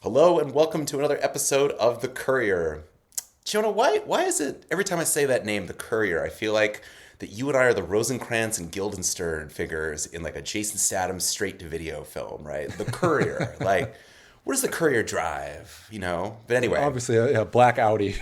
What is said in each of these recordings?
Hello and welcome to another episode of The Courier. Jonah, why is it every time I say that name, The Courier, I feel like that you and I are the Rosencrantz and Guildenstern figures in like a Jason Statham straight-to-video film, right? The Courier. Like, what does the Courier drive, you know? But anyway. Obviously, a black Audi.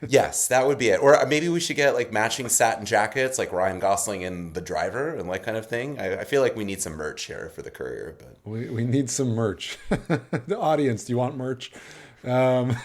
Yes, that would be it. Or maybe we should get like matching satin jackets like Ryan Gosling in The Driver and like kind of thing. I feel like we need some merch here for The Courier. But We need some merch. The audience, do you want merch? Well,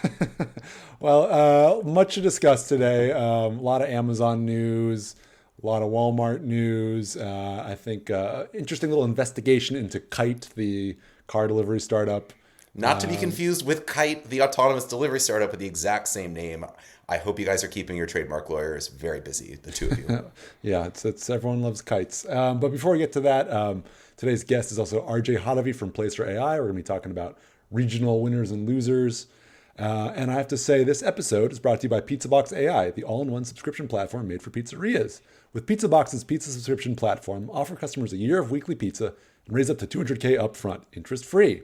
much to discuss today. A lot of Amazon news, a lot of Walmart news. I think interesting little investigation into Kyte, the car delivery startup. Not to be confused with Kyte, the autonomous delivery startup with the exact same name. I hope you guys are keeping your trademark lawyers very busy, the two of you. Yeah, it's everyone loves kites. But before we get to that, today's guest is also Hottovy from Placer.ai. We're going to be talking about regional winners and losers. And I have to say, this episode is brought to you by PizzaBox.ai, the all-in-one subscription platform made for pizzerias. With PizzaBox's pizza subscription platform, offer customers a year of weekly pizza and raise up to $200K upfront, interest-free.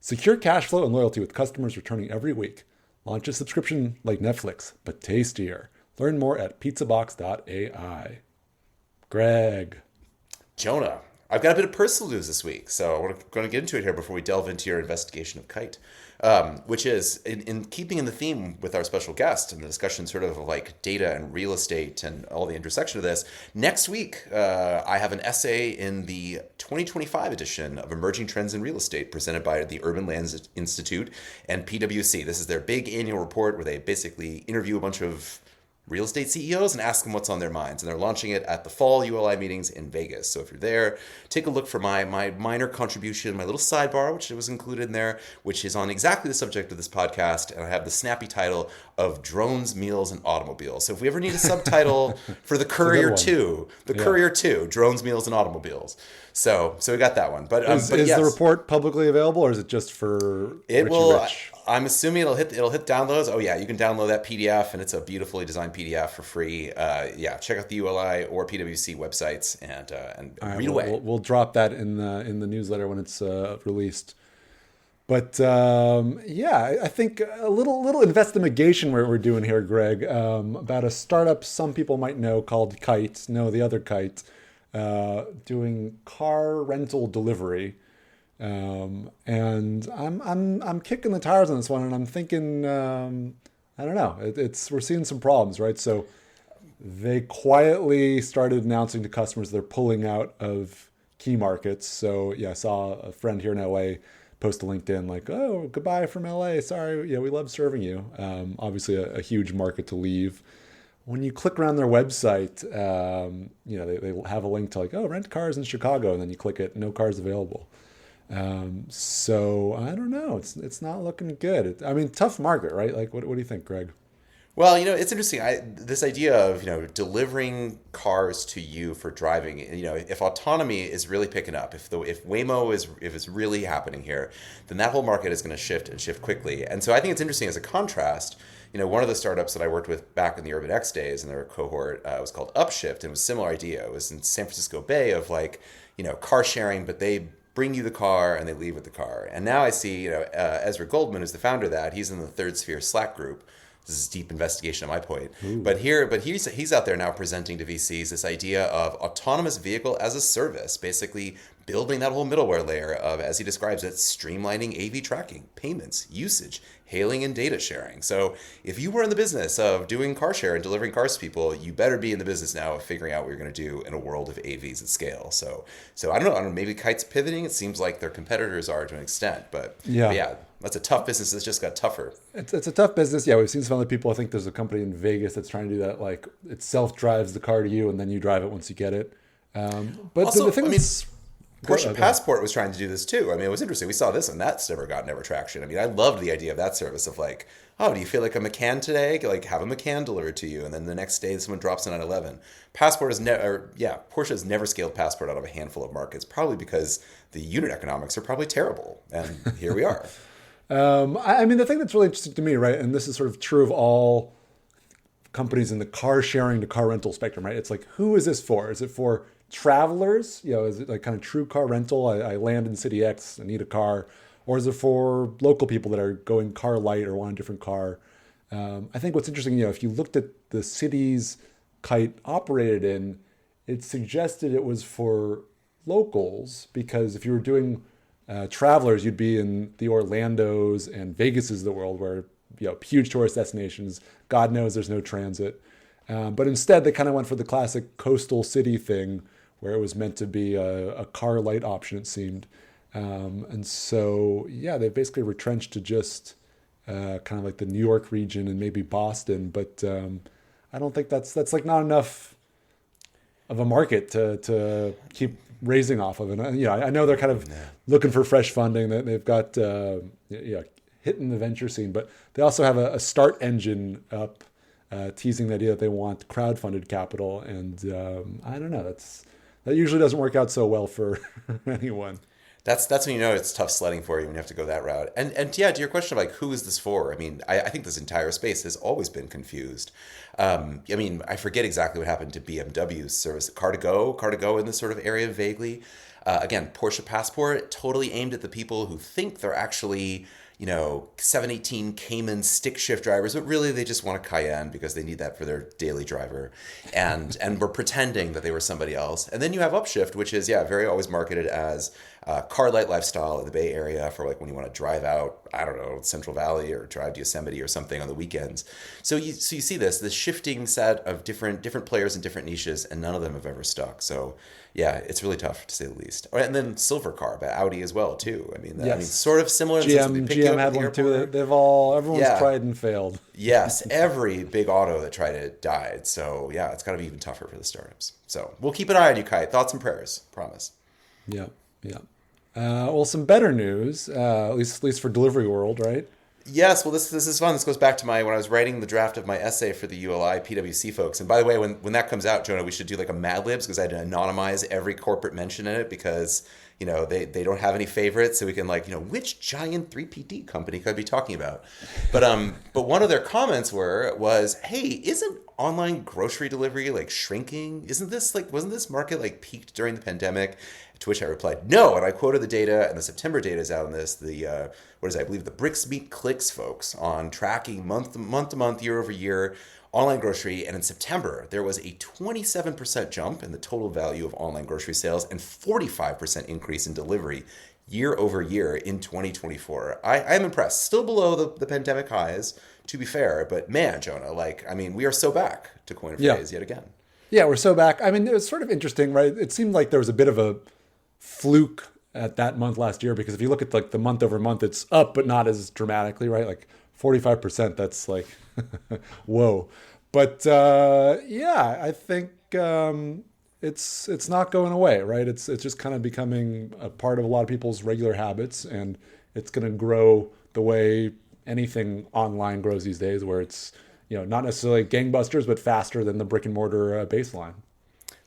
Secure cash flow and loyalty with customers returning every week. Launch a subscription like Netflix, but tastier. Learn more at pizzabox.ai. Greg. Jonah, I've got a bit of personal news this week, so we're going to get into it here before we delve into your investigation of Kyte, which is in keeping in the theme with our special guest and the discussion sort of like data and real estate and all the intersection of this. Next week, I have an essay in the 2025 edition of Emerging Trends in Real Estate presented by the Urban Lands Institute and PwC. This is their big annual report where they basically interview a bunch of real estate CEOs and ask them what's on their minds. And they're launching it at the fall ULI meetings in Vegas. So if you're there, take a look for my minor contribution, my little sidebar, which was included in there, which is on exactly the subject of this podcast. And I have the snappy title of Drones, Meals, and Automobiles. So if we ever need a subtitle for The Courier 2, Courier 2, Drones, Meals, and Automobiles. So we got that one. But is yes. The report publicly available, or is it just for Rich? I'm assuming it'll hit downloads. Oh yeah, you can download that PDF, and it's a beautifully designed PDF for free. Check out the ULI or PwC websites and right, read away. We'll drop that in the newsletter when it's released. But I think a little investigation we're doing here, Greg, about a startup some people might know called Kyte. No, the other Kyte, doing car rental delivery. And I'm kicking the tires on this one, and I'm thinking, I don't know, we're seeing some problems, right? So they quietly started announcing to customers they're pulling out of key markets. So yeah, I saw a friend here in LA post to LinkedIn like, oh, goodbye from LA. Sorry, we love serving you. Obviously a huge market to leave. When you click around their website, they have a link to like, oh, rent cars in Chicago, and then you click it, no cars available. So I don't know. It's not looking good. Tough market, right? Like, what do you think, Greg? Well, it's interesting. This idea of, delivering cars to you for driving, if autonomy is really picking up, if Waymo if it's really happening here, then that whole market is going to shift quickly. And so I think it's interesting as a contrast. One of the startups that I worked with back in the Urban X days and their cohort was called Upshift, and it was a similar idea. It was in San Francisco Bay of like, car sharing, but they bring you the car and they leave with the car. And now I see, Ezra Goldman is the founder of that. He's in the Third Sphere Slack group. This is deep investigation on my point. Ooh. But he's out there now presenting to VCs this idea of autonomous vehicle as a service, basically building that whole middleware layer of, as he describes it, streamlining AV tracking, payments, usage, hailing, and data sharing. So if you were in the business of doing car share and delivering cars to people, you better be in the business now of figuring out what you're going to do in a world of AVs at scale. So I don't know, maybe Kyte's pivoting. It seems like their competitors are to an extent, but yeah, that's a tough business that's just got tougher. It's a tough business. Yeah, we've seen some other people. I think there's a company in Vegas that's trying to do that. Like, it self-drives the car to you, and then you drive it once you get it. But also, the thing Porsche Go ahead. Passport was trying to do this too. I mean, it was interesting. We saw this, and that's never got traction. I mean, I loved the idea of that service of like, oh, do you feel like a McCann today? Like, have a McCann delivered to you, and then the next day someone drops a 911. Passport has never, yeah, Porsche has never scaled Passport out of a handful of markets, probably because the unit economics are probably terrible. And here we are. I mean, the thing that's really interesting to me, right, and this is sort of true of all companies in the car sharing to car rental spectrum, right? It's like, who is this for? Is it for travelers? You know, is it like kind of true car rental? I land in city X, I need a car. Or is it for local people that are going car light or want a different car? I think what's interesting, you know, if you looked at the cities Kyte operated in, it suggested it was for locals, because if you were doing travelers, you'd be in the Orlandos and Vegases of the world, where, you know, huge tourist destinations. God knows there's no transit. But instead, they kind of went for the classic coastal city thing, where it was meant to be a car light option, it seemed. And so, yeah, they basically retrenched to just kind of like the New York region and maybe Boston. But I don't think that's like not enough of a market to keep raising off of. And you know, I know they're kind of looking for fresh funding. That they've got hitting the venture scene, but they also have a start engine up, teasing the idea that they want crowd-funded capital. And I don't know. That usually doesn't work out so well for anyone. That's when you know it's tough sledding for you when you have to go that route. And yeah, to your question of like who is this for? I mean, I think this entire space has always been confused. I mean, I forget exactly what happened to BMW's service, Car2Go in this sort of area vaguely. Again, Porsche Passport totally aimed at the people who think they're actually, you know, 718 Cayman stick shift drivers, but really they just want a Cayenne because they need that for their daily driver, and we're pretending that they were somebody else. And then you have Upshift, which is very always marketed as car light lifestyle in the Bay Area for like when you want to drive out, I don't know, Central Valley or drive to Yosemite or something on the weekends. So you see this shifting set of different players in different niches, and none of them have ever stuck. So yeah, it's really tough to say the least. And then Silver Car by Audi as well too. I mean, Yes. sort of similar. In the sense that they pick you GM up at had the one too. airport. Everyone's Yeah. tried and failed. Yes, every big auto that tried it died. So yeah, it's got to be even tougher for the startups. So we'll keep an eye on you, Kyte. Thoughts and prayers, promise. Yeah, yeah. Well, some better news, at least for delivery world, right? Yes, well, this is fun. This goes back to when I was writing the draft of my essay for the ULI PwC folks. And by the way, when that comes out, Jonah, we should do like a Mad Libs, because I had to anonymize every corporate mention in it, because you know they don't have any favorites, so we can like, you know, which giant 3PD company could I be talking about? But one of their comments was, hey, isn't online grocery delivery like shrinking? Isn't this like, wasn't this market like peaked during the pandemic? To which I replied, no. And I quoted the data, and the September data is out on this. I believe the Bricks Meet Clicks folks on tracking month to month, year over year, online grocery. And in September, there was a 27% jump in the total value of online grocery sales and 45% increase in delivery year over year in 2024. I am impressed. Still below the pandemic highs, to be fair. But man, Jonah, like, I mean, we are so back, to coin a phrase yet again. Yeah, we're so back. I mean, it was sort of interesting, right? It seemed like there was a bit of a fluke at that month last year, because if you look at like the month over month, it's up, but not as dramatically, right? Like 45%, that's like, whoa. But yeah, I think it's not going away, right? It's just kind of becoming a part of a lot of people's regular habits, and it's going to grow the way anything online grows these days, where it's, you know, not necessarily gangbusters, but faster than the brick and mortar baseline.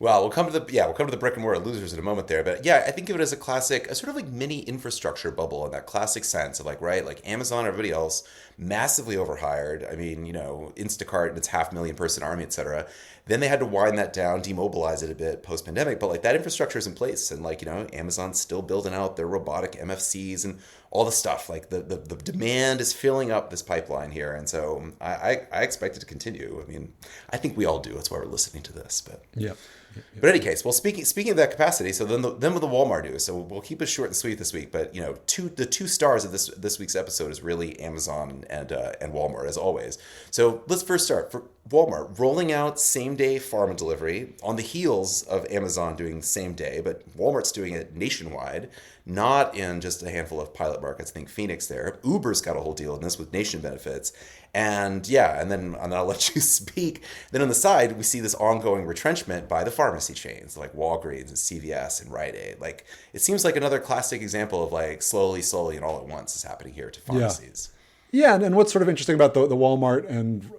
Well, we'll come to the brick and mortar losers in a moment there, but yeah, I think of it as a sort of like mini infrastructure bubble in that classic sense of like, right, like Amazon, everybody else, massively overhired. I mean, you know, Instacart and its 500,000 person army, et cetera. Then they had to wind that down, demobilize it a bit post pandemic, but like that infrastructure is in place, and like, you know, Amazon's still building out their robotic MFCs and all the stuff. Like the demand is filling up this pipeline here, and so I expect it to continue. I mean, I think we all do. That's why we're listening to this, but Yeah. But in any case, well, speaking of that capacity, so then with the Walmart news. So we'll keep it short and sweet this week. But you know, the two stars of this week's episode is really Amazon and Walmart, as always. So let's first start for Walmart rolling out same day pharma delivery on the heels of Amazon doing same day, but Walmart's doing it nationwide. not in just a handful of pilot markets. Think Phoenix there. Uber's got a whole deal in this with nation benefits. And yeah, and I'll let you speak. Then on the side, we see this ongoing retrenchment by the pharmacy chains like Walgreens and CVS and Rite Aid. Like, it seems like another classic example of like slowly and all at once is happening here to pharmacies. Yeah, and what's sort of interesting about the Walmart and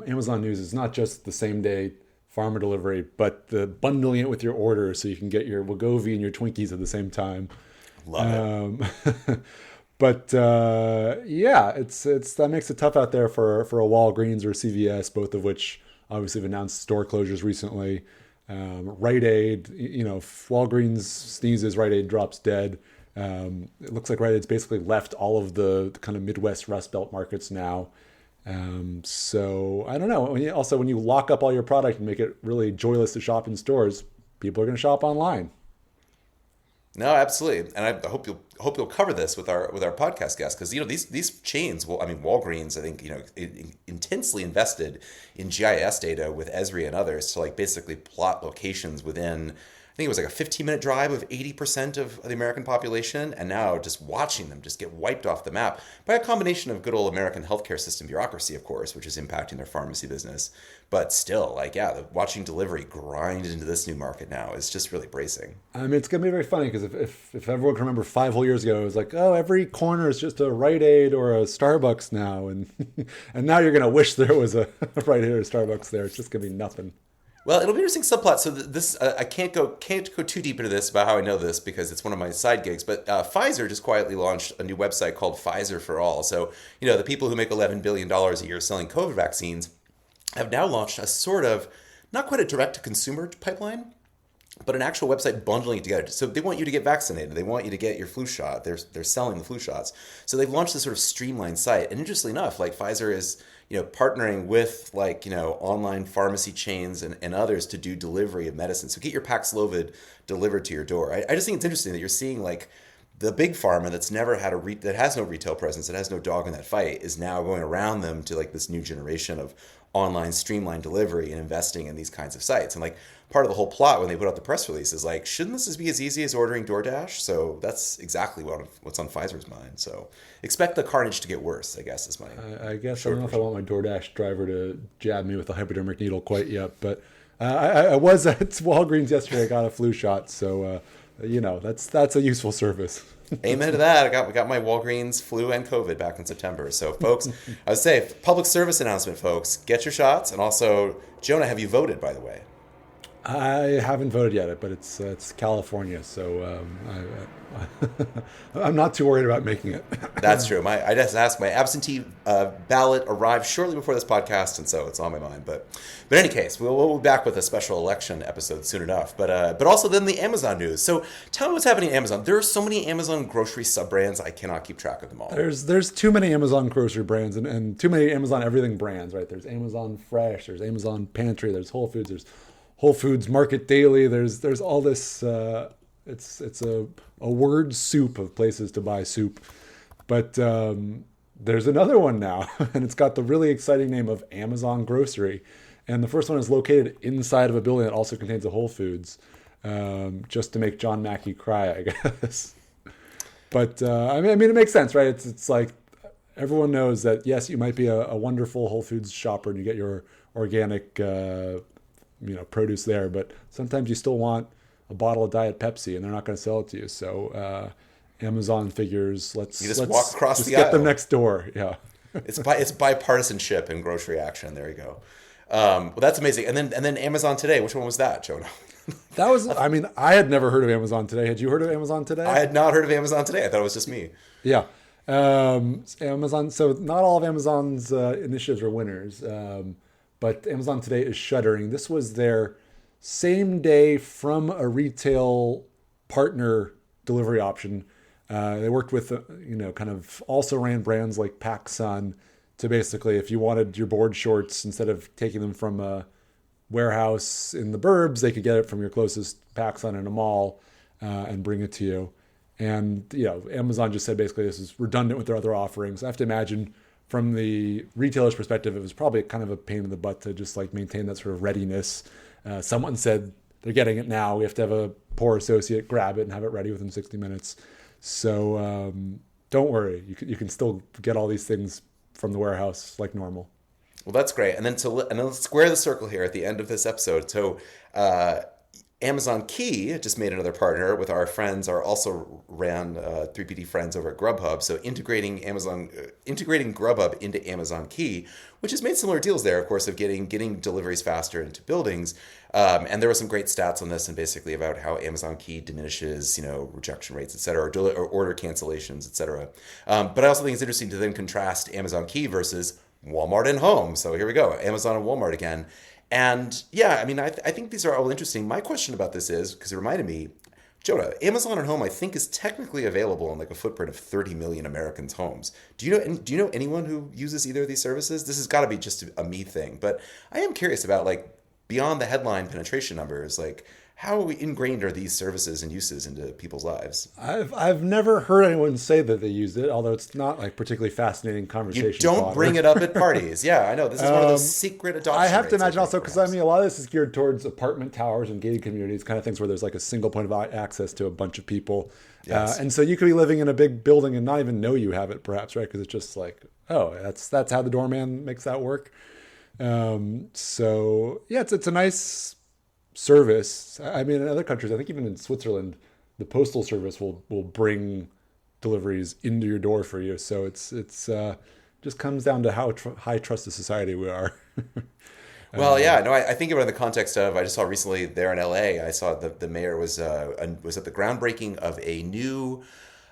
Amazon news is not just the same day pharma delivery, but the bundling it with your order so you can get your Wegovy and your Twinkies at the same time. Love it. But yeah, it's that makes it tough out there for a Walgreens or CVS, both of which obviously have announced store closures recently. Rite Aid, if Walgreens sneezes, Rite Aid drops dead. It looks like Rite Aid's basically left all of the kind of Midwest Rust Belt markets now. So I don't know. When you lock up all your product and make it really joyless to shop in stores, people are going to shop online. No, absolutely, and I hope you'll cover this with our podcast guests, because these chains. Well, I mean, Walgreens, I think intensely invested in GIS data with Esri and others to like basically plot locations within. I think it was like a 15-minute drive of 80% of the American population, and now just watching them just get wiped off the map by a combination of good old American healthcare system bureaucracy, of course, which is impacting their pharmacy business. But still, watching delivery grind into this new market now is just really bracing. I mean, it's going to be very funny because if everyone can remember 5 whole years ago, it was like, oh, every corner is just a Rite Aid or a Starbucks now. And and now you're going to wish there was a Rite Aid or a Starbucks there. It's just going to be nothing. Well, it'll be an interesting subplot. So this I can't go too deep into this about how I know this because it's one of my side gigs. But Pfizer just quietly launched a new website called Pfizer for All. So the people who make $11 billion a year selling COVID vaccines have now launched a sort of not quite a direct-to-consumer pipeline, but an actual website bundling it together. So they want you to get vaccinated. They want you to get your flu shot. They're selling the flu shots. So they've launched this sort of streamlined site. And interestingly enough, like Pfizer is partnering with online pharmacy chains and others to do delivery of medicine. So get your Paxlovid delivered to your door. I just think it's interesting that you're seeing like the big pharma that's never had that has no retail presence, that has no dog in that fight, is now going around them to like this new generation of online streamlined delivery and investing in these kinds of sites. And like part of the whole plot when they put out the press release is like, shouldn't this be as easy as ordering DoorDash? So that's exactly what's on Pfizer's mind. So expect the carnage to get worse, I guess, is my I guess I don't know if I want my DoorDash driver to jab me with a hypodermic needle quite yet, but I was at Walgreens yesterday. I got a flu shot, so that's a useful service. Amen to that. We got my Walgreens flu and COVID back in September. So, folks, I would say public service announcement, folks, get your shots. And also, Jonah, have you voted, by the way? I haven't voted yet, but it's California, so I'm not too worried about making it. That's true. I just asked, my absentee ballot arrived shortly before this podcast, and so it's on my mind. But in any case, we'll be back with a special election episode soon enough. But also then the Amazon news. So tell me what's happening at Amazon. There are so many Amazon grocery sub-brands, I cannot keep track of them all. There's too many Amazon grocery brands and too many Amazon everything brands, right? There's Amazon Fresh, there's Amazon Pantry, there's Whole Foods, there's Whole Foods Market Daily. There's all this. It's a word soup of places to buy soup, but there's another one now, and it's got the really exciting name of Amazon Grocery, and the first one is located inside of a building that also contains a Whole Foods, just to make John Mackey cry, I guess. But I mean, it makes sense, right? It's like everyone knows that yes, you might be a wonderful Whole Foods shopper and you get your organic. Produce there, but sometimes you still want a bottle of Diet Pepsi and they're not going to sell it to you. So Amazon figures, let's walk across the get aisle. them next door. Yeah. It's bipartisanship in grocery action. There you go. Well, that's amazing. And then Amazon Today. Which one was that, Jonah? That was, I mean, I had never heard of Amazon Today. Had you heard of Amazon Today? I had not heard of Amazon Today. I thought it was just me. Yeah. Amazon. So not all of Amazon's initiatives are winners. But Amazon Today is shuttering. This was their same day from a retail partner delivery option. They worked with, kind of also ran brands like PacSun to basically, if you wanted your board shorts, instead of taking them from a warehouse in the burbs, they could get it from your closest PacSun in a mall and bring it to you. And, Amazon just said basically this is redundant with their other offerings. I have to imagine from the retailer's perspective, it was probably kind of a pain in the butt to just like maintain that sort of readiness. Someone said they're getting it now. We have to have a poor associate grab it and have it ready within 60 minutes. So don't worry, you can still get all these things from the warehouse like normal. Well, that's great. And then let's square the circle here at the end of this episode. So, Amazon Key just made another partner with our friends, our also ran 3PD friends over at Grubhub. So integrating Grubhub into Amazon Key, which has made similar deals there, of course, of getting deliveries faster into buildings. And there were some great stats on this, and basically about how Amazon Key diminishes, rejection rates, et cetera, or order cancellations, et cetera. But I also think it's interesting to then contrast Amazon Key versus Walmart and Home. So here we go, Amazon and Walmart again. And yeah, I mean, I think these are all interesting. My question about this is, because it reminded me, Jonah, Amazon and Home, I think, is technically available in like a footprint of 30 million Americans' homes. Do you know anyone who uses either of these services? This has got to be just a me thing, but I am curious about like beyond the headline penetration numbers, like how ingrained are these services and uses into people's lives? I've never heard anyone say that they used it, although it's not like particularly fascinating conversation. You don't bring it up at parties. Yeah, I know. This is one of those secret adoption I have to rates, imagine I also, think, because I perhaps. mean, a lot of this is geared towards apartment towers and gated communities, kind of things where there's like a single point of access to a bunch of people. Yes. And so you could be living in a big building and not even know you have it, perhaps, right? Because it's just like, oh, that's how the doorman makes that work. So yeah, it's a nice service. I mean, in other countries, I think even in Switzerland, the postal service will bring deliveries into your door for you. So it's just comes down to how high trust a society we are. Well, yeah, no, I think about it in the context of, I just saw recently there in LA, I saw the mayor was at the groundbreaking of a new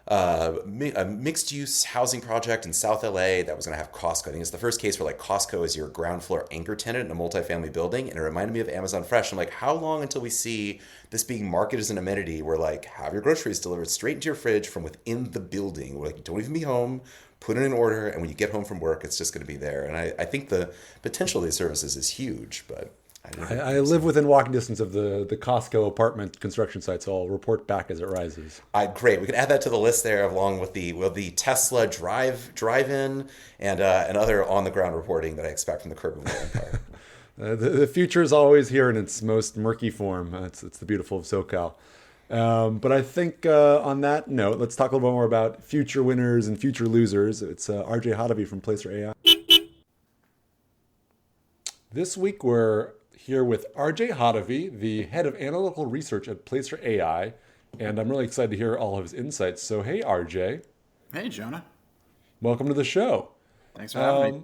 a mixed-use housing project in South LA that was going to have Costco. I think it's the first case where like Costco is your ground floor anchor tenant in a multifamily building, and it reminded me of Amazon Fresh. I'm like, how long until we see this being marketed as an amenity where like have your groceries delivered straight into your fridge from within the building, where like don't even be home, put in an order, and when you get home from work, it's just going to be there. And I think the potential of these services is huge, but I live within walking distance of the Costco apartment construction site, so I'll report back as it rises. Great. We can add that to the list there, along with the Tesla drive-in and other on the ground reporting that I expect from the Curb of the Empire. The future is always here in its most murky form. It's the beautiful of SoCal. But I think on that note, let's talk a little bit more about future winners and future losers. It's RJ Hottovy from Placer.ai. This week we're here with RJ Hottovy, the head of analytical research at Placer.ai, and I'm really excited to hear all of his insights. So, hey, RJ. Hey, Jonah. Welcome to the show. Thanks for having me.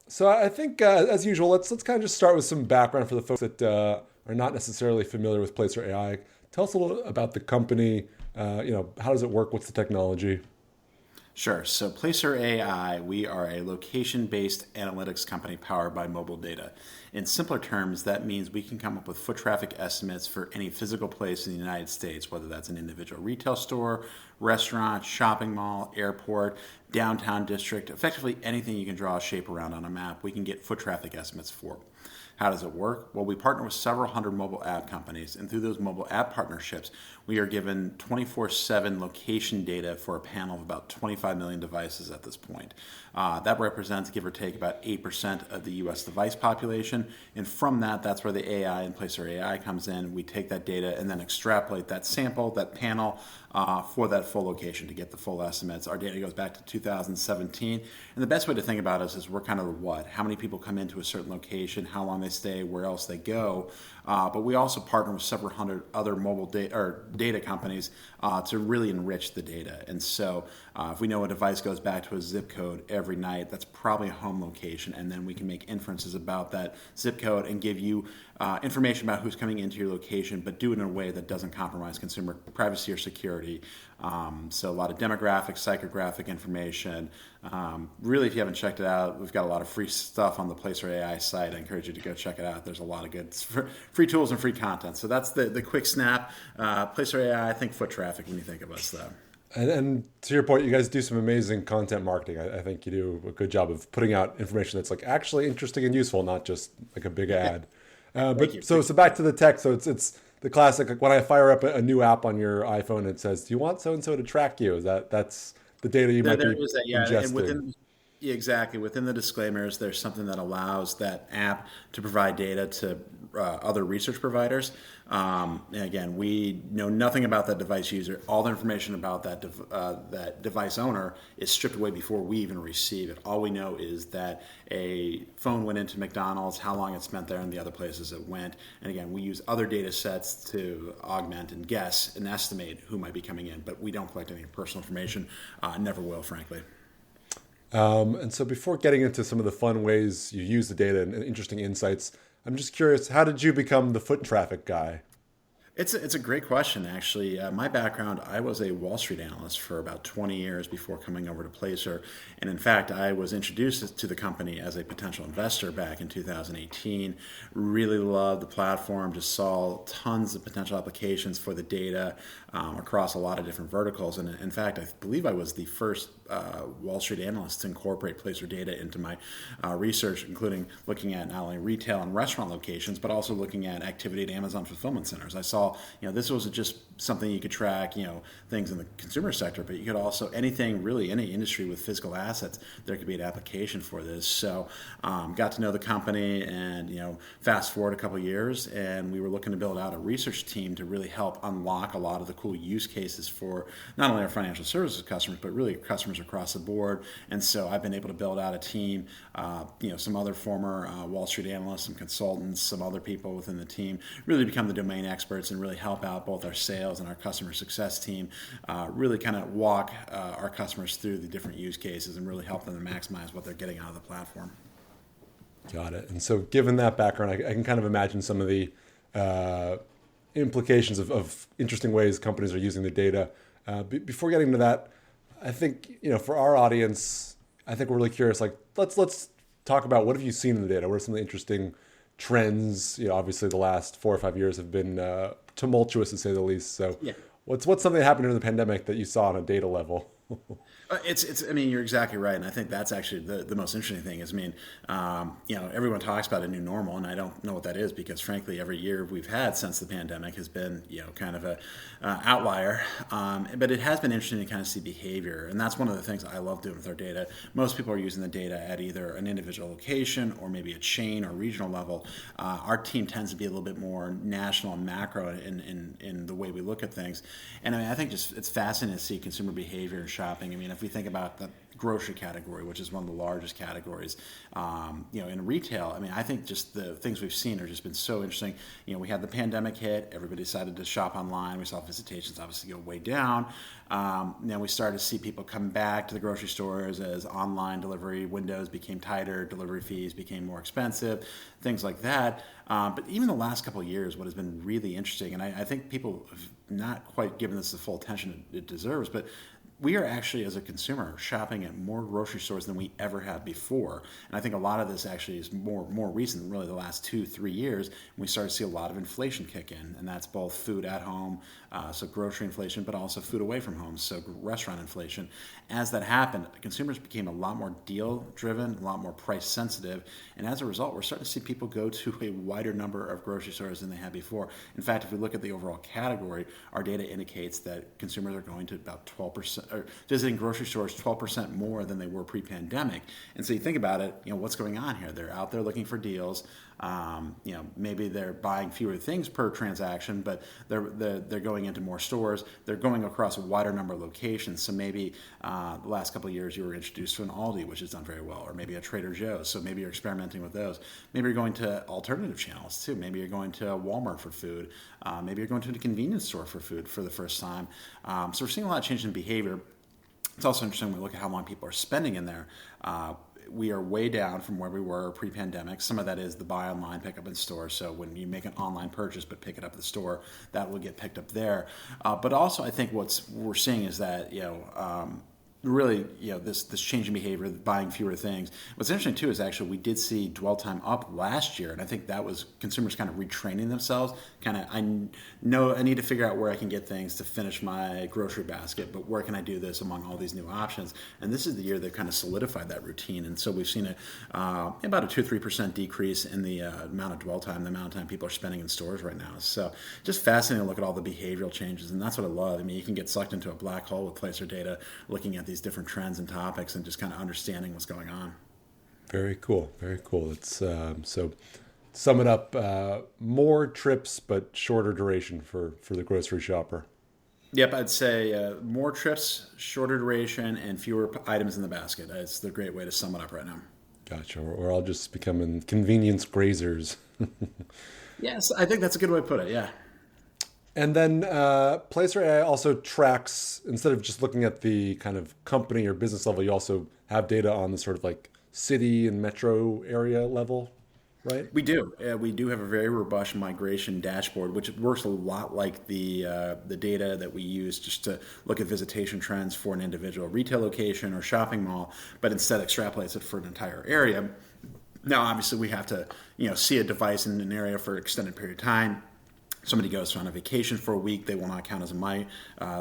So I think, as usual, let's kind of just start with some background for the folks that are not necessarily familiar with Placer.ai. Tell us a little about the company. How does it work? What's the technology? Sure. So Placer.ai, we are a location-based analytics company powered by mobile data. In simpler terms, that means we can come up with foot traffic estimates for any physical place in the United States, whether that's an individual retail store, restaurant, shopping mall, airport, downtown district, effectively anything you can draw a shape around on a map, we can get foot traffic estimates for. How does it work? Well, we partner with several hundred mobile ad companies, and through those mobile ad partnerships, we are given 24/7 location data for a panel of about 25 million devices at this point. That represents, give or take, about 8% of the U.S. device population, and from that, that's where the AI and Placer.ai comes in. We take that data and then extrapolate that sample, that panel, for that full location to get the full estimates. Our data goes back to 2017, and the best way to think about us is we're kind of the what. How many people come into a certain location, how long they stay, where else they go. But we also partner with several hundred other mobile data companies to really enrich the data. And so if we know a device goes back to a zip code every night, that's probably a home location. And then we can make inferences about that zip code and give you information about who's coming into your location, but do it in a way that doesn't compromise consumer privacy or security. So a lot of demographic, psychographic information. Really, if you haven't checked it out, we've got a lot of free stuff on the Placer.ai site. I encourage you to go check it out. There's a lot of good free tools and free content. So that's the quick snap. Placer.ai, I think foot traffic when you think of us, though. And to your point, you guys do some amazing content marketing. I think you do a good job of putting out information that's like actually interesting and useful, not just like a big ad. So back to the tech. So it's the classic, like when I fire up a new app on your iPhone, it says, "Do you want so and so to track you?" That's the data you might be ingesting. Yeah, exactly. Within the disclaimers, there's something that allows that app to provide data to other research providers. And again, we know nothing about that device user. All the information about that device owner is stripped away before we even receive it. All we know is that a phone went into McDonald's, how long it spent there, and the other places it went. And again, we use other data sets to augment and guess and estimate who might be coming in, but we don't collect any personal information. Never will, frankly. And so before getting into some of the fun ways you use the data and interesting insights, I'm just curious, how did you become the foot traffic guy? It's a great question, actually. My background, I was a Wall Street analyst for about 20 years before coming over to Placer. And in fact, I was introduced to the company as a potential investor back in 2018. Really loved the platform, just saw tons of potential applications for the data across a lot of different verticals. And in fact, I believe I was the first Wall Street analyst to incorporate Placer data into my research, including looking at not only retail and restaurant locations, but also looking at activity at Amazon fulfillment centers. I saw, this wasn't just something you could track, things in the consumer sector, but you could also, anything, really any industry with physical assets, there could be an application for this. So got to know the company and, fast forward a couple of years, and we were looking to build out a research team to really help unlock a lot of the cool use cases for not only our financial services customers, but really customers across the board. And so I've been able to build out a team, some other former Wall Street analysts, some consultants, some other people within the team, really become the domain experts and really help out both our sales and our customer success team, really kind of walk our customers through the different use cases and really help them to maximize what they're getting out of the platform. Got it. And so given that background, I can kind of imagine some of the implications of interesting ways companies are using the data. Before getting to that, I think, for our audience, I think we're really curious, like, let's talk about what have you seen in the data? What are some of the interesting trends? Obviously the last 4 or 5 years have been tumultuous, to say the least. So Yeah. what's something that happened during the pandemic that you saw on a data level? You're exactly right. And I think that's actually the most interesting thing is, everyone talks about a new normal, and I don't know what that is because, frankly, every year we've had since the pandemic has been, kind of a outlier. But it has been interesting to kind of see behavior. And that's one of the things I love doing with our data. Most people are using the data at either an individual location or maybe a chain or regional level. Our team tends to be a little bit more national and macro in the way we look at things. And I think just it's fascinating to see consumer behavior in shopping. If we think about the grocery category, which is one of the largest categories, in retail, I think just the things we've seen have just been so interesting. We had the pandemic hit, everybody decided to shop online. We saw visitations obviously go way down. Then we started to see people come back to the grocery stores as online delivery windows became tighter, delivery fees became more expensive, things like that. But even the last couple of years, what has been really interesting, and I think people have not quite given this the full attention it deserves, but we are actually, as a consumer, shopping at more grocery stores than we ever have before. And I think a lot of this actually is more recent, really the last 2-3 years. And we started to see a lot of inflation kick in, and that's both food at home, so grocery inflation, but also food away from home, so restaurant inflation. As that happened, consumers became a lot more deal-driven, a lot more price-sensitive, and as a result, we're starting to see people go to a wider number of grocery stores than they had before. In fact, if we look at the overall category, our data indicates that consumers are going to about 12%, or visiting grocery stores 12% more than they were pre-pandemic. And so you think about it, what's going on here? They're out there looking for deals. Maybe they're buying fewer things per transaction, but they're going into more stores. They're going across a wider number of locations. So maybe the last couple of years you were introduced to an Aldi, which has done very well, or maybe a Trader Joe's. So maybe you're experimenting with those. Maybe you're going to alternative channels too. Maybe you're going to Walmart for food. Maybe you're going to a convenience store for food for the first time. So we're seeing a lot of change in behavior. It's also interesting when we look at how long people are spending in there. We are way down from where we were pre-pandemic. Some of that is the buy online, pick up in store. So when you make an online purchase but pick it up at the store, that will get picked up there. But also, I think what we're seeing is that really, this change in behavior, buying fewer things. What's interesting too is actually we did see dwell time up last year, and I think that was consumers kind of retraining themselves. I know I need to figure out where I can get things to finish my grocery basket, but where can I do this among all these new options? And this is the year they've kind of solidified that routine, and so we've seen about a 2-3% decrease in the amount of dwell time, the amount of time people are spending in stores right now. So just fascinating to look at all the behavioral changes, and that's what I love. You can get sucked into a black hole with Placer data, looking at these these different trends and topics and just kind of understanding what's going on. Very cool. Very cool. It's so sum it up, more trips, but shorter duration for the grocery shopper. Yep, I'd say more trips, shorter duration, and fewer items in the basket. It's the great way to sum it up right now. Gotcha. We're all just becoming convenience grazers. Yes, I think that's a good way to put it. Yeah. And then Placer.ai also tracks, instead of just looking at the kind of company or business level, you also have data on the sort of like city and metro area level, right? We do. We do have a very robust migration dashboard, which works a lot like the data that we use just to look at visitation trends for an individual retail location or shopping mall, but instead extrapolates it for an entire area. Now, obviously, we have to see a device in an area for an extended period of time. Somebody goes on a vacation for a week, they will not count as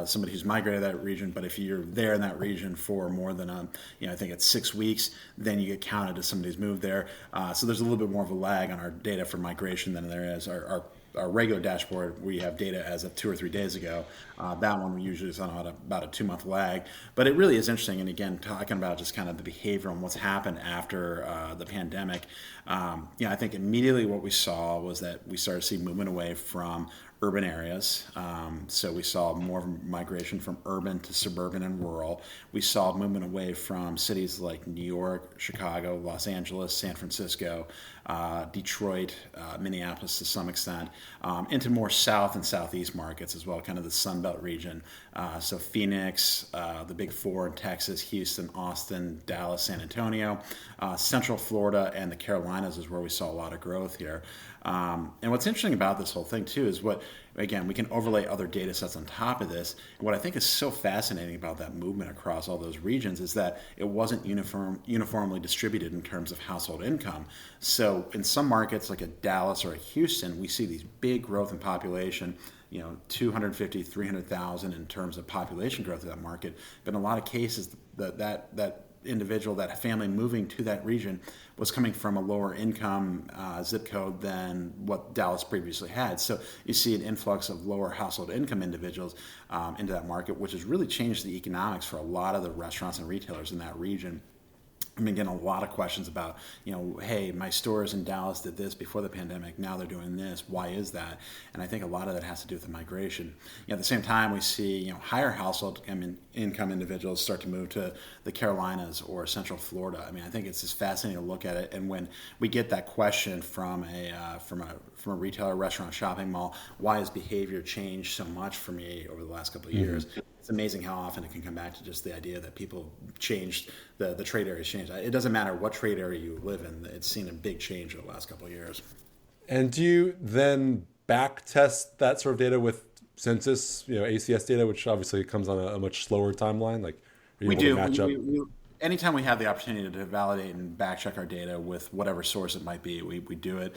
somebody who's migrated to that region. But if you're there in that region for more than, I think it's 6 weeks, then you get counted as somebody who's moved there. So there's a little bit more of a lag on our data for migration than there is our regular dashboard. We have data as of 2 or 3 days ago. That one we usually is on about a 2-month lag. But it really is interesting. And again, talking about just kind of the behavior and what's happened after the pandemic. I think immediately what we saw was that we started to see movement away from urban areas. So we saw more migration from urban to suburban and rural. We saw movement away from cities like New York, Chicago, Los Angeles, San Francisco, Detroit, Minneapolis to some extent, into more south and southeast markets as well, kind of the Sun Belt region. So Phoenix, the Big Four in Texas, Houston, Austin, Dallas, San Antonio, Central Florida, and the Carolinas is where we saw a lot of growth here. And what's interesting about this whole thing too is again, we can overlay other data sets on top of this. What I think is so fascinating about that movement across all those regions is that it wasn't uniformly distributed in terms of household income. So in some markets like a Dallas or a Houston, we see these big growth in population, 250, 300,000 in terms of population growth in that market. But in a lot of cases, that individual, that family moving to that region was coming from a lower income zip code than what Dallas previously had. So you see an influx of lower household income individuals into that market, which has really changed the economics for a lot of the restaurants and retailers in that region. I've been getting a lot of questions about, hey, my stores in Dallas did this before the pandemic. Now they're doing this. Why is that? And I think a lot of that has to do with the migration. At the same time, we see, higher household income individuals start to move to the Carolinas or Central Florida. I mean, I think it's just fascinating to look at it. And when we get that question from a retailer, restaurant, shopping mall, why has behavior changed so much for me over the last couple of years? It's amazing how often it can come back to just the idea that people changed, the trade areas changed. It doesn't matter what trade area you live in, it's seen a big change over the last couple of years. And do you then back test that sort of data with census, ACS data, which obviously comes on a much slower timeline? Like, are you We able do. to match up? Anytime we have the opportunity to validate and back check our data with whatever source it might be, we do it.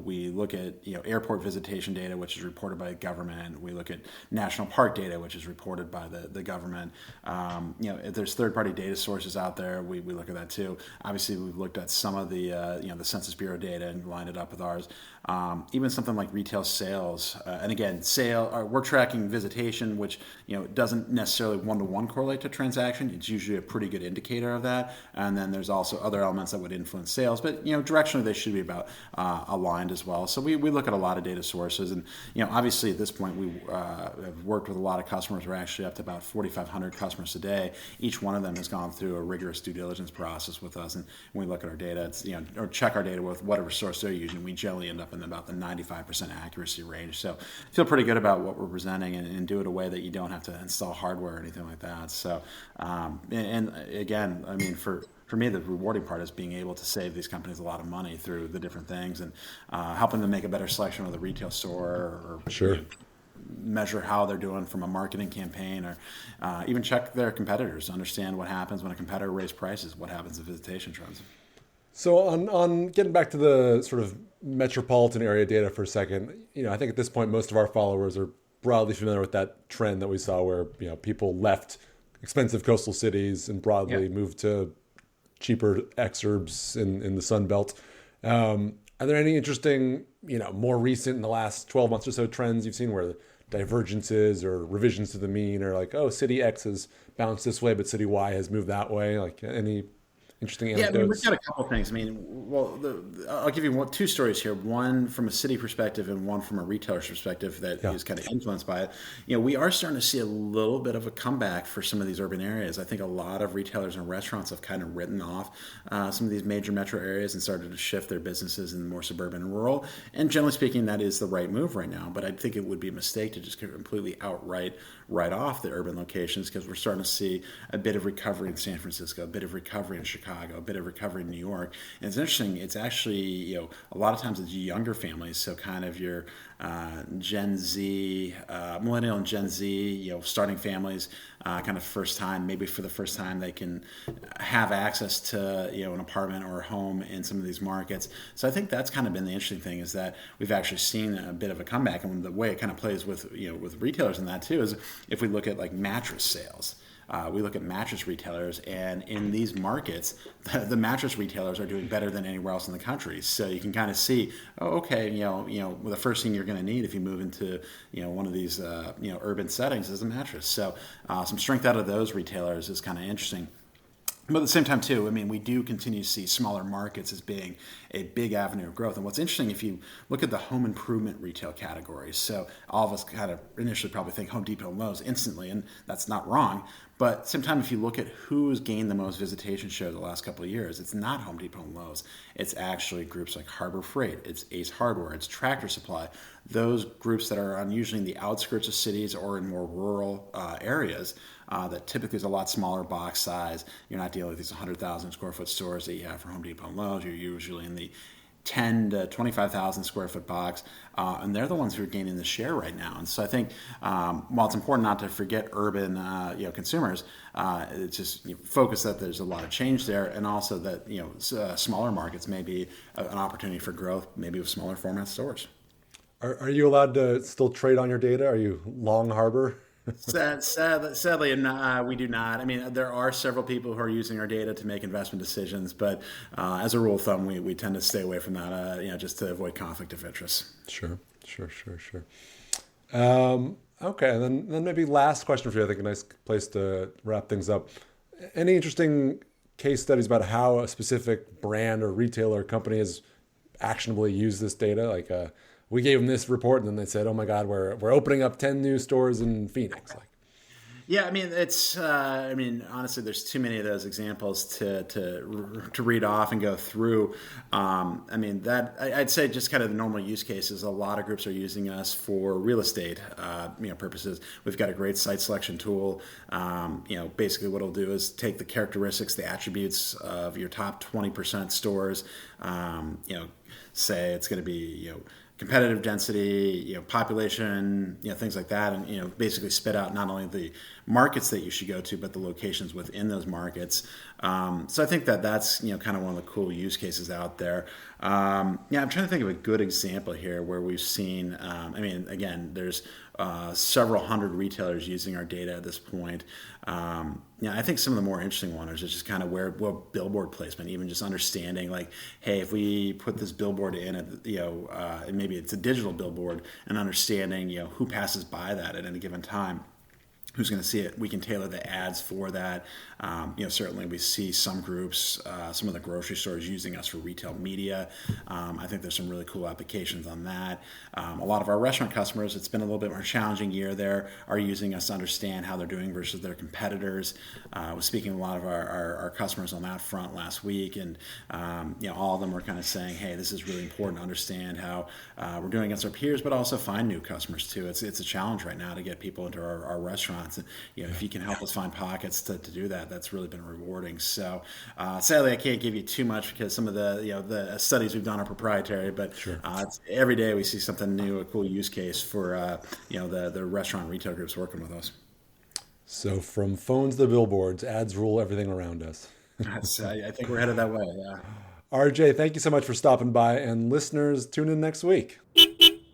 We look at airport visitation data, which is reported by the government. We look at national park data, which is reported by the government. If there's third-party data sources out there, we look at that too. Obviously, we've looked at some of the the Census Bureau data and lined it up with ours. Even something like retail sales, and again, we're tracking visitation, which doesn't necessarily one-to-one correlate to transaction. It's usually a pretty good indicator of that. And then there's also other elements that would influence sales, but directionally they should be about aligned as well. So we look at a lot of data sources, and obviously at this point we have worked with a lot of customers. We're actually up to about 4,500 customers today. Each one of them has gone through a rigorous due diligence process with us, and when we look at our data, it's or check our data with whatever source they're using, we generally end up in about the 95% accuracy range. So I feel pretty good about what we're presenting, and do it a way that you don't have to install hardware or anything like that. So and again, I mean, for me, the rewarding part is being able to save these companies a lot of money through the different things, and helping them make a better selection of the retail store, or Sure. Measure how they're doing from a marketing campaign, or even check their competitors, understand what happens when a competitor raises prices, what happens to visitation trends. So on getting back to the sort of metropolitan area data for a second, I think at this point most of our followers are broadly familiar with that trend that we saw where people left expensive coastal cities and broadly moved to cheaper exurbs in the Sun Belt. Are there any interesting, more recent in the last 12 months or so trends you've seen where divergences or revisions to the mean, or like, oh, city X has bounced this way, but city Y has moved that way? Like any interesting Yeah, I mean, we've anecdotes? got a couple of things. I mean, well, I'll give you two stories here. One from a city perspective, and one from a retailer's perspective that Yeah. is kind of influenced by it. We are starting to see a little bit of a comeback for some of these urban areas. I think a lot of retailers and restaurants have kind of written off some of these major metro areas and started to shift their businesses in more suburban and rural. And generally speaking, that is the right move right now. But I think it would be a mistake to just completely outright write off the urban locations, because we're starting to see a bit of recovery in San Francisco, a bit of recovery in Chicago, a bit of recovery in New York. And it's interesting. It's actually, a lot of times it's younger families. So kind of your Gen Z, millennial and Gen Z, starting families, kind of first time, maybe for the first time they can have access to, an apartment or a home in some of these markets. So I think that's kind of been the interesting thing, is that we've actually seen a bit of a comeback. And the way it kind of plays with, with retailers and that too, is if we look at like mattress sales. We look at mattress retailers, and in these markets, the mattress retailers are doing better than anywhere else in the country. So you can kind of see, oh, okay, well, the first thing you're going to need if you move into, one of these, urban settings is a mattress. So some strength out of those retailers is kind of interesting. But at the same time, too, I mean, we do continue to see smaller markets as being a big avenue of growth. And what's interesting, if you look at the home improvement retail categories, so all of us kind of initially probably think Home Depot and Lowe's instantly, and that's not wrong. But sometimes if you look at who's gained the most visitation share the last couple of years, it's not Home Depot and Lowe's. It's actually groups like Harbor Freight, it's Ace Hardware, it's Tractor Supply. Those groups that are on usually in the outskirts of cities or in more rural areas, that typically is a lot smaller box size. You're not dealing with these 100,000 square foot stores that you have for Home Depot and Lowe's. You're usually in the 10 to 25,000 square foot box, and they're the ones who are gaining the share right now. And so I think while it's important not to forget urban consumers, it's just focus that there's a lot of change there, and also that smaller markets may be an opportunity for growth, maybe with smaller format stores. Are you allowed to still trade on your data? Are you long harbor? Sadly, we do not. I mean, there are several people who are using our data to make investment decisions, but as a rule of thumb, we tend to stay away from that, just to avoid conflict of interest. Sure. Okay, and then maybe last question for you. I think a nice place to wrap things up. Any interesting case studies about how a specific brand or retailer or company has actionably used this data? Like, we gave them this report, and then they said, "Oh my God, we're opening up 10 new stores in Phoenix." Like, yeah, I mean, it's. I mean, honestly, there's too many of those examples to read off and go through. I mean, I'd say just kind of the normal use cases. A lot of groups are using us for real estate, purposes. We've got a great site selection tool. Basically, what it'll do is take the characteristics, the attributes of your top 20% stores. Say it's going to be competitive density, population, things like that, and basically spit out not only the markets that you should go to, but the locations within those markets. So I think that's kind of one of the cool use cases out there. I'm trying to think of a good example here where we've seen. I mean, again, there's several hundred retailers using our data at this point. I think some of the more interesting ones is just kind of where billboard placement, even just understanding like, hey, if we put this billboard in, and maybe it's a digital billboard, and understanding who passes by that at any given time, who's going to see it. We can tailor the ads for that. Certainly we see some groups, some of the grocery stores using us for retail media. I think there's some really cool applications on that. A lot of our restaurant customers, it's been a little bit more challenging year there, are using us to understand how they're doing versus their competitors. I was speaking to a lot of our customers on that front last week, and all of them were kind of saying, hey, this is really important to understand how we're doing against our peers, but also find new customers too. It's a challenge right now to get people into our restaurants. And, if you can help us find pockets to do that, that's really been rewarding. So sadly, I can't give you too much because some of the studies we've done are proprietary, but sure. Every day we see something new, a cool use case for the restaurant retail groups working with us. So from phones to billboards, ads rule everything around us. I think we're headed that way. Yeah. RJ, thank you so much for stopping by, and listeners, tune in next week.